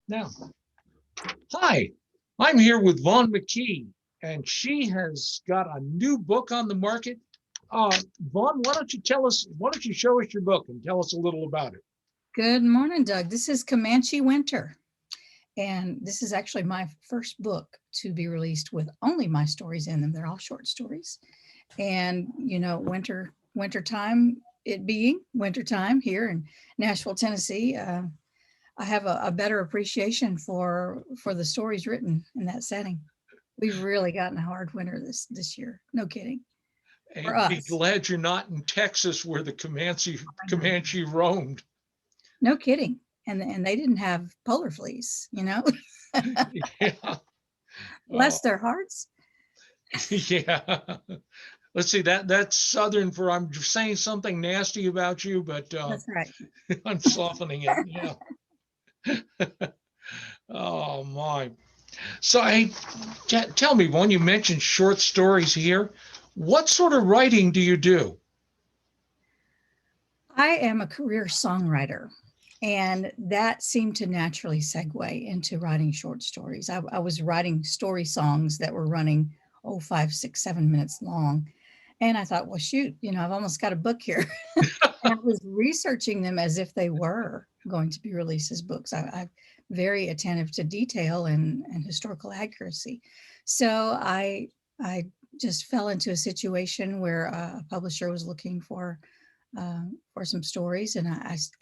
Now, hi, I'm here with Vonn McKee, and she has got a new book on the market. Vonn, why don't you show us your book and tell us a little about it? Good morning, Doug. This is Comanche Winter, and this is actually my first book to be released with only my stories in them. They're all short stories, and winter time. It being winter time here in Nashville, Tennessee, I have a better appreciation for the stories written in that setting. We've really gotten a hard winter this year. No kidding for And be us. glad you're not in Texas where the Comanche I know. Comanche roamed. No kidding. And they didn't have polar fleas, Yeah. bless Oh, their hearts. yeah. Let's see that's Southern for I'm saying something nasty about you, but That's right. I'm softening it. Yeah. Oh my. So, hey, tell me, when you mentioned short stories here, what sort of writing do you do? I am a career songwriter, and that seemed to naturally segue into writing short stories. I was writing story songs that were running, 5, 6, 7 minutes long. And I thought, well, shoot, I've almost got a book here. And I was researching them as if they were going to be released as books. I'm very attentive to detail and historical accuracy. So I just fell into a situation where a publisher was looking for some stories, and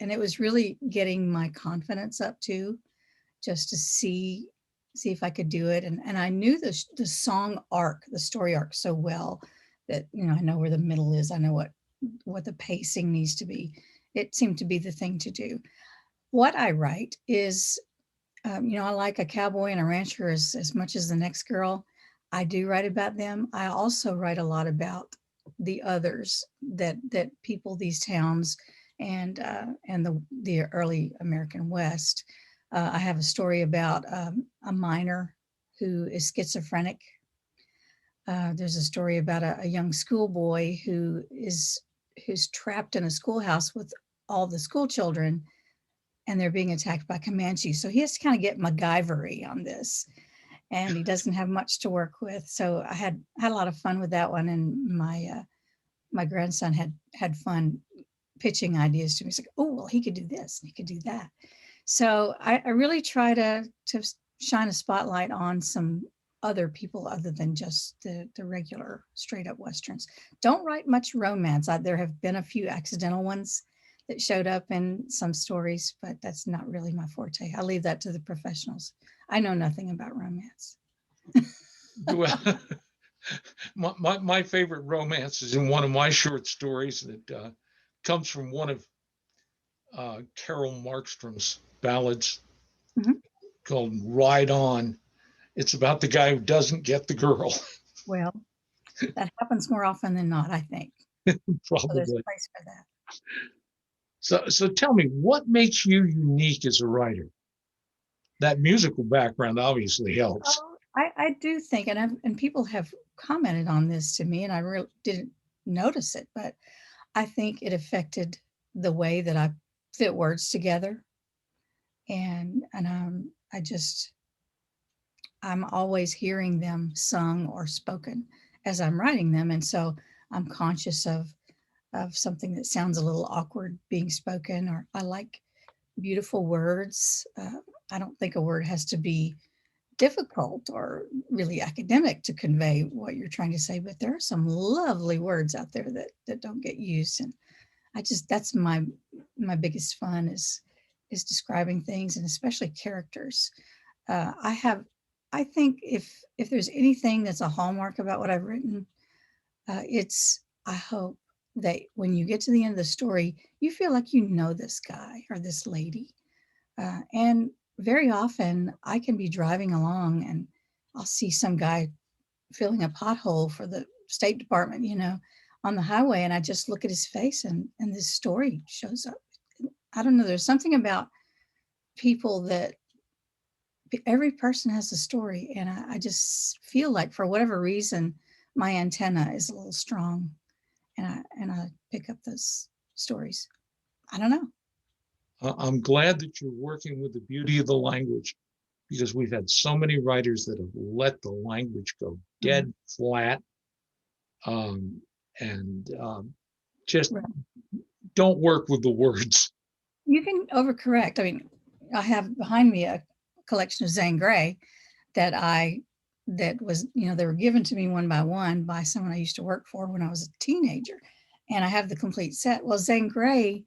and it was really getting my confidence up too, just to see if I could do it. And I knew the song arc, the story arc so well that I know where the middle is. I know what the pacing needs to be. It seemed to be the thing to do. What I write is, I like a cowboy and a rancher as much as the next girl. I do write about them. I also write a lot about the others that people these towns and the early American West. I have a story about a miner who is schizophrenic. There's a story about a young schoolboy who's trapped in a schoolhouse with all the school children, and they're being attacked by Comanches. So he has to kind of get MacGyvery on this, and he doesn't have much to work with. So I had a lot of fun with that one, and my grandson had fun pitching ideas to me. He's like, "Oh, well, he could do this, and he could do that." So I really try to shine a spotlight on some other people other than just the regular straight up westerns. Don't write much romance. There have been a few accidental ones that showed up in some stories, but that's not really my forte. I leave that to the professionals. I know nothing about romance. Well, my favorite romance is in one of my short stories that comes from one of Carol Markstrom's ballads Mhm. called Ride On. It's about the guy who doesn't get the girl, Well, that happens more often than not, I think. So there's a probably. place for that. So tell me, what makes you unique as a writer? That musical background obviously helps. Oh, I do think, and people have commented on this to me, and I really didn't notice it, but I think it affected the way that I fit words together, and I'm always hearing them sung or spoken as I'm writing them, and so I'm conscious of something that sounds a little awkward being spoken, or I like beautiful words. I don't think a word has to be difficult or really academic to convey what you're trying to say, but there are some lovely words out there that don't get used, and that's my biggest fun is describing things, and especially characters. I have I think if there's anything that's a hallmark about what I've written, it's I hope that when you get to the end of the story, you feel like you know this guy or this lady. And very often I can be driving along and I'll see some guy filling a pothole for the State Department, on the highway. And I just look at his face and this story shows up. I don't know. There's something about people that every person has a story. And I just feel like for whatever reason, my antenna is a little strong and I pick up those stories. I don't know. I'm glad that you're working with the beauty of the language, because we've had so many writers that have let the language go dead flat, um, and just Right. don't work with the words. You can overcorrect. I mean, I have behind me a collection of Zane Grey that was, they were given to me one by someone I used to work for when I was a teenager. And I have the complete set. Well, Zane Grey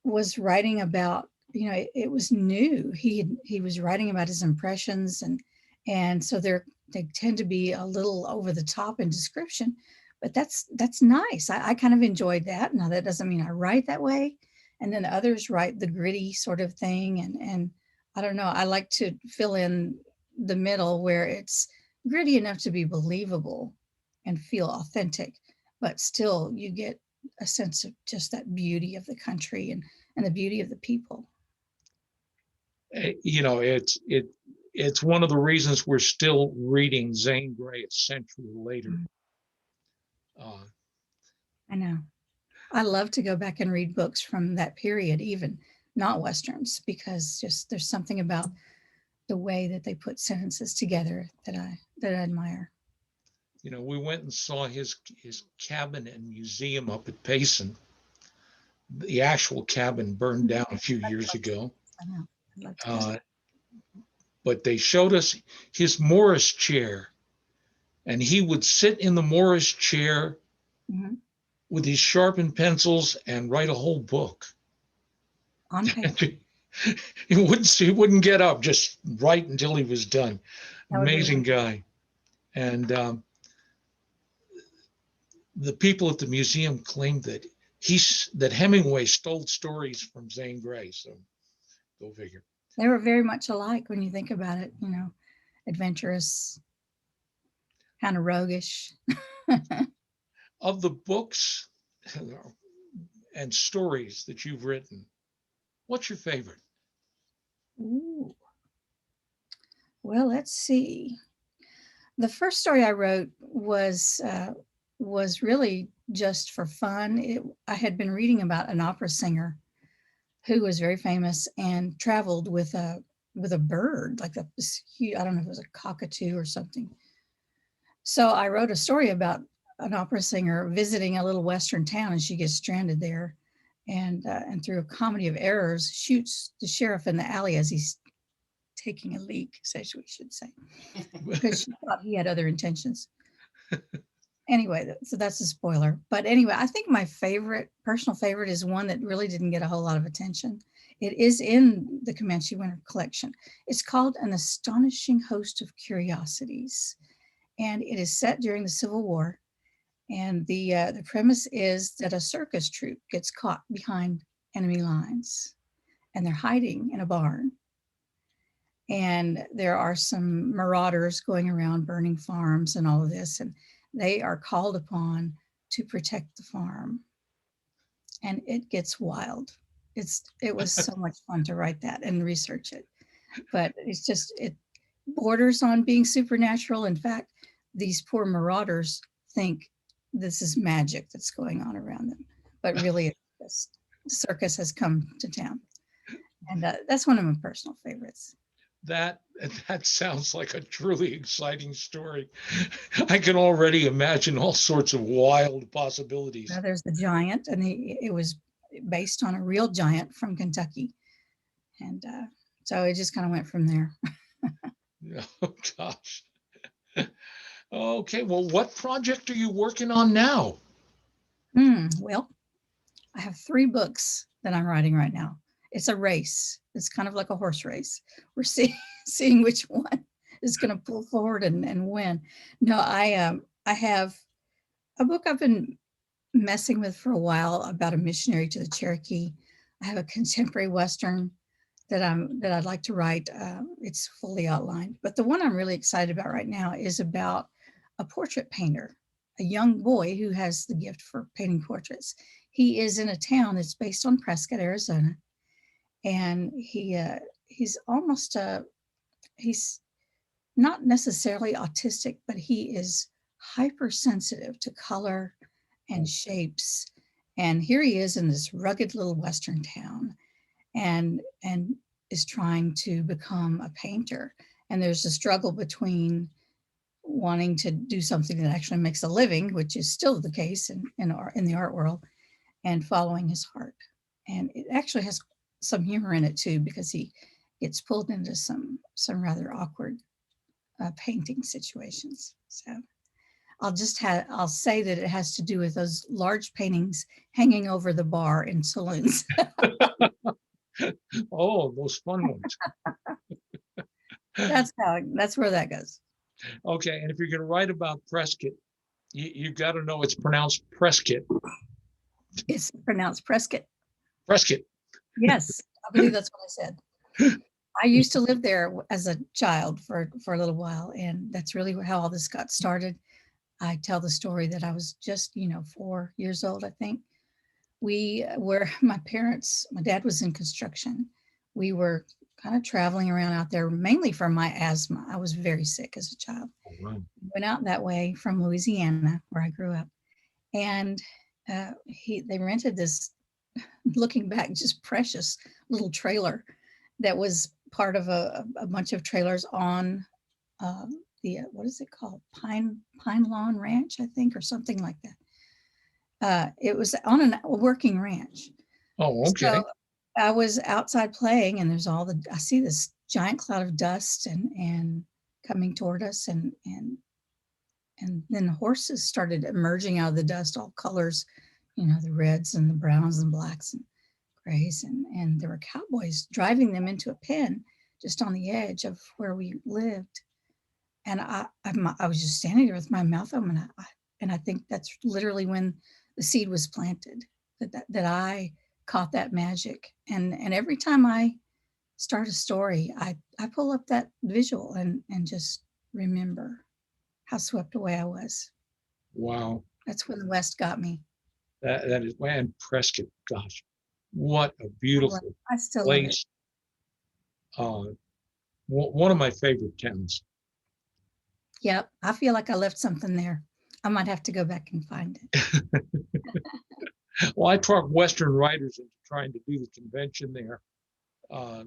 was writing about, it was new. He was writing about his impressions, and so they tend to be a little over the top in description, but that's nice. I kind of enjoyed that. Now that doesn't mean I write that way. And then others write the gritty sort of thing, and I don't know. I like to fill in the middle where it's gritty enough to be believable and feel authentic, but still you get a sense of just that beauty of the country and the beauty of the people. You know, it's one of the reasons we're still reading Zane Grey a century later. Mhm. Uh, I know. I love to go back and read books from that period, even not Westerns, because just there's something about the way that they put sentences together that I admire. you know, we went and saw his cabin and museum up at Payson. The actual cabin burned down a few years ago. I know. I'd love to go. Uh, but they showed us his Morris chair, and he would sit in the Morris chair Mhm. with his sharpened pencils and write a whole book. On paper. He wouldn't get up, just write until he was done. That would be Amazing one. guy. And the people at the museum claimed that Hemingway stole stories from Zane Grey. So go figure. They were very much alike when you think about it, adventurous, kind of roguish. Of the books and stories that you've written, what's your favorite? Ooh. Well, let's see. The first story I wrote was really just for fun. I had been reading about an opera singer who was very famous and traveled with a bird, like this huge, I don't know if it was a cockatoo or something. So I wrote a story about an opera singer visiting a little western town, and she gets stranded there, and through a comedy of errors, shoots the sheriff in the alley as he's taking a leak, as we should say, because she thought he had other intentions. Anyway, so that's a spoiler. But anyway, I think my personal favorite, is one that really didn't get a whole lot of attention. It is in the Comanche Winter collection. It's called An Astonishing Host of Curiosities, and it is set during the Civil War. And the premise is that a circus troupe gets caught behind enemy lines, and they're hiding in a barn. And there are some marauders going around burning farms and all of this, and they are called upon to protect the farm. And it gets wild. It was so much fun to write that and research it. But it borders on being supernatural. In fact, these poor marauders think this is magic that's going on around them, but really it's just the circus has come to town. And that's one of my personal favorites. That that sounds like a truly exciting story. I can already imagine all sorts of wild possibilities. There's the giant, and it was based on a real giant from Kentucky. And so it just kind of went from there. Oh gosh. Okay, well, what project are you working on now? Well, I have 3 books that I'm writing right now. It's a race. It's kind of like a horse race. We're seeing which one is going to pull forward and win. No, I have a book I've been messing with for a while about a missionary to the Cherokee. I have a contemporary Western that I'd like to write. It's fully outlined, but the one I'm really excited about right now is about a portrait painter, a young boy who has the gift for painting portraits. He is in a town that's based on Prescott, Arizona, and he's almost he's not necessarily autistic, but he is hypersensitive to color and shapes. And here he is in this rugged little Western town, and is trying to become a painter. And there's a struggle between wanting to do something that actually makes a living, which is still the case in the art world, and following his heart. And it actually has some humor in it too, because he gets pulled into some rather awkward painting situations. So I'll say that it has to do with those large paintings hanging over the bar in saloons. Oh, those fun ones. That's where that goes. Okay, and if you're going to write about Prescott, you've got to know it's pronounced Prescott. It's pronounced Prescott. Prescott. Yes, I believe that's what I said. I used to live there as a child for a little while, and that's really how all this got started. I tell the story that I was just, 4 years old, I think. We were, my dad was in construction. We were kind of traveling around out there, mainly for my asthma. I was very sick as a child. Oh, wow. Went out that way from Louisiana, where I grew up. And they rented this, looking back, just precious little trailer that was part of a bunch of trailers on the what is it called, Pine Lawn Ranch, I think, or something like that. It was on a working ranch. Oh, okay. So I was outside playing, and I see this giant cloud of dust and coming toward us, and then horses started emerging out of the dust, all colors, the reds and the browns and blacks and grays, and there were cowboys driving them into a pen just on the edge of where we lived. And I was just standing there with my mouth open, and I think that's literally when the seed was planted, that I caught that magic. And every time I start a story, I pull up that visual and just remember how swept away I was. Wow. That's when the West got me. That is, man, Prescott, gosh, what a beautiful I still love it. place. One of my favorite towns. Yep, I feel like I left something there. I might have to go back and find it. Well, I talked Western writers into trying to do the convention there 2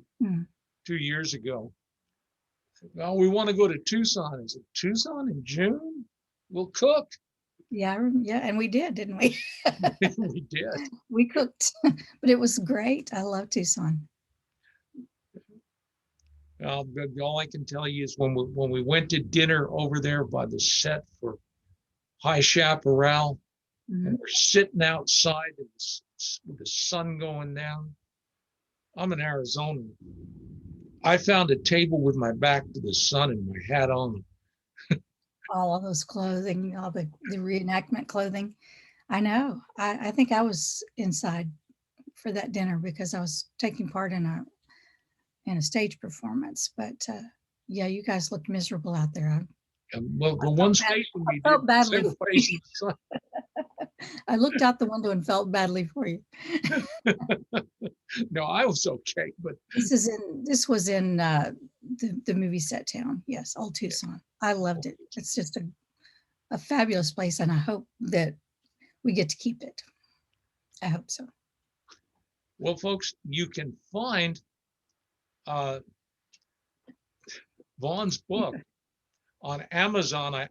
years ago. Well, we want to go to Tucson. Is it Tucson in June? We'll cook. Yeah, and we did, didn't we? We did. We cooked, but it was great. I love Tucson. All I can tell you is when we went to dinner over there by the set for High Chaparral, and we're sitting outside with the sun going down. I'm in Arizona. I found a table with my back to the sun and my hat on. All of those clothing, all the reenactment clothing. I know. I think I was inside for that dinner because I was taking part in a stage performance. But yeah, you guys looked miserable out there. Well, the one station we felt did, badly several for you. faces. I looked out the window and felt badly for you. No, I was okay, but This was in the movie set town. Yes, Old Tucson. I loved it. It's just a fabulous place, and I hope that we get to keep it. I hope so. Well, folks, you can find Vonn's book on Amazon, I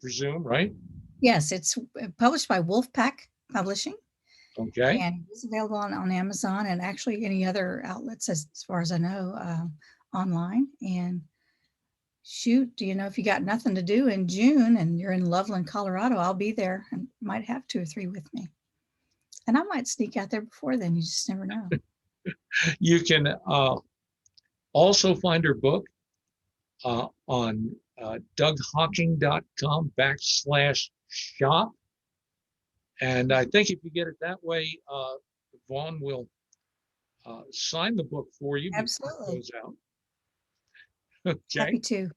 presume, right? Yes, it's published by Wolfpack Publishing. Okay. And it's available on Amazon and actually any other outlets, as far as I know, online. And shoot, if you got nothing to do in June and you're in Loveland, Colorado, I'll be there and might have 2 or 3 with me. And I might sneak out there before then. You just never know. You can also find her book on DougHawking.com/shop. And I think if you get it that way, Vonn will sign the book for you. Absolutely. Goes out. Okay. Happy to.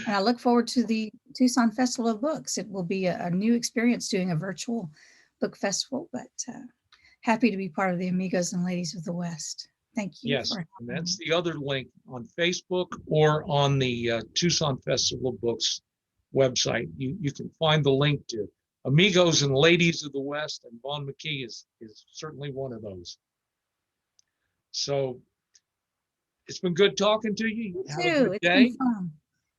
And I look forward to the Tucson Festival of Books. It will be a new experience doing a virtual book festival, but happy to be part of the Amigos and Ladies of the West. Thank you. Yes, and that's the other link on Facebook or on the Tucson Festival of Books website. You can find the link to Amigos and Ladies of the West, and Vonn McKee is certainly one of those. So it's been good talking to you. You Have a too. good It's day. been fun.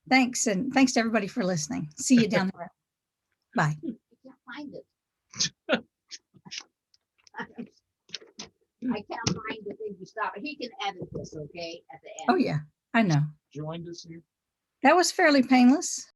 Thanks. And thanks to everybody for listening. See you down the road. Bye. I can't find it. I can't find the thing to stop it. He can edit this, okay, at the end. Oh, yeah, I know. Joined us here. That was fairly painless.